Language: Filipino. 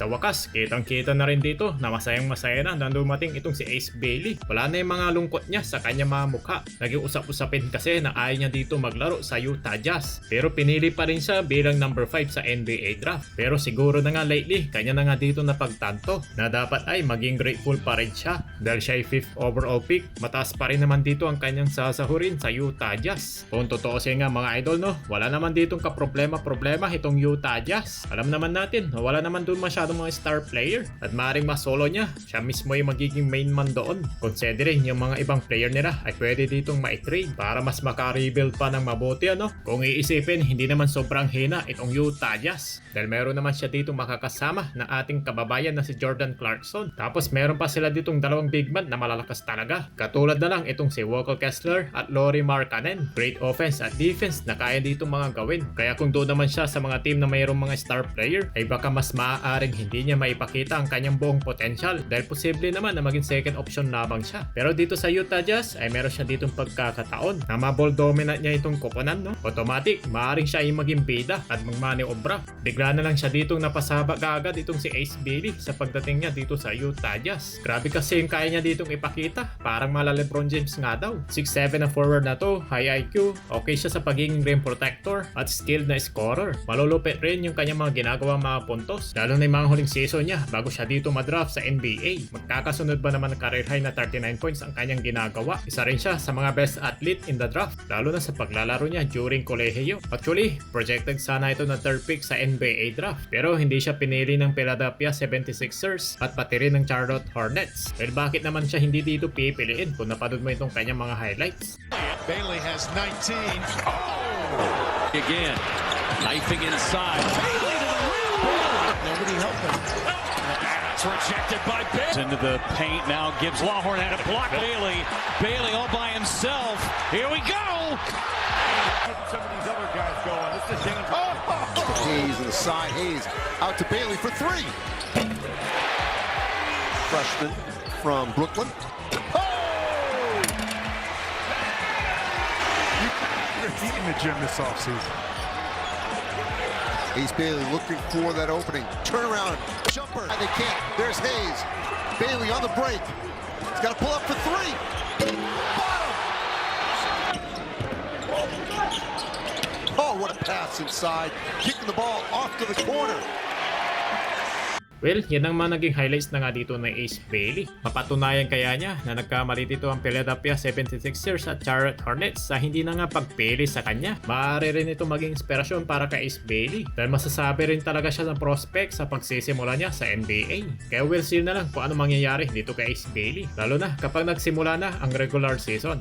Sa wakas, kitang-kita na rin dito na masayang masaya na dumating itong si Ace Bailey. Wala na yung mga lungkot niya sa kanyang mga mukha. Naging usap-usapin kasi na ayaw niya dito maglaro sa Utah Jazz. Pero pinili pa rin siya bilang number 5 sa NBA draft. Pero siguro na nga lately, kanya na nga dito napagtanto na dapat ay maging grateful pa rin siya. Dahil siya ay 5th overall pick, mataas pa rin naman dito ang kanyang sasahurin sa Utah Jazz. Kung totoo siya nga mga idol, no, wala naman ditong kaproblema-problema itong Utah Jazz. Alam naman natin, wala naman doon masyadong mga star player at maaaring mas solo niya. Siya mismo yung magiging main man doon. Considering yung mga ibang player nila ay pwede ditong ma-trade para mas maka-rebuild pa ng mabuti, ano? Kung iisipin, hindi naman sobrang hina itong Utah Jazz. Dahil meron naman siya ditong makakasama na ating kababayan na si Jordan Clarkson. Tapos meron pa sila ditong dalawang big man na malalakas talaga. Katulad na lang itong si Walker Kessler at Lauri Markkanen. Great offense at defense na kaya ditong mga gawin. Kaya kung doon naman siya sa mga team na mayroong mga star player, ay baka mas maaaring hindi niya maipakita ang kanyang buong potential dahil posible naman na maging second option lamang siya. Pero dito sa Utah Jazz ay meron siya ditong pagkakataon na ma-ball dominant niya itong koponan, no? Automatic, maaaring siya yung maging bida at magmaniobra. Bigla na lang siya ditong napasabak kaagad itong si Ace Bailey sa pagdating niya dito sa Utah Jazz. Grabe kasi yung kaya niya ditong ipakita. Parang mala LeBron James nga daw. 6'7 na forward na to, high IQ, okay siya sa pagiging rim protector at skilled na scorer. Malulupit rin yung kanyang mga ginagawang mga puntos. Lalo na yung mga huling season niya bago siya dito madraft sa NBA. Magkakasunod ba naman ng career high na 39 points ang kanyang ginagawa? Isa rin siya sa mga best athlete in the draft, lalo na sa paglalaro niya during kolehiyo. Actually, projected sana ito na third pick sa NBA draft, pero hindi siya pinili ng Philadelphia 76ers at pati rin ng Charlotte Hornets. Well, bakit naman siya hindi dito pipiliin kung napanood mo itong kanyang mga highlights? Bailey has 19. Oh! Again, knifing inside. Bailey to the rim. Nobody helping. It's rejected by Bailey. Into the paint now. Gibbs Lawhorn had a block. Bailey all by himself. Here we go. Some of these other guys going. This is dangerous. Hayes to the side. Hayes out to Bailey for three. Freshman from Brooklyn. You're eating the gym this offseason. Ace Bailey looking for that opening. Turnaround. Jumper. And they can't. There's Hayes. Bailey on the break. He's got to pull up for three. Bottom. Oh, what a pass inside. Kicking the ball off to the corner. Well, yan ang mga naging highlights na nga dito ng Ace Bailey. Mapatunayan kaya niya na nagkamali dito ang Philadelphia 76ers at Charlotte Hornets sa hindi na nga pagpili sa kanya. Maaari rin ito maging inspirasyon para kay Ace Bailey dahil masasabi rin talaga siya ng prospect sa pagsisimula niya sa NBA. Kaya we'll see na lang kung ano mangyayari dito kay Ace Bailey, lalo na kapag nagsimula na ang regular season.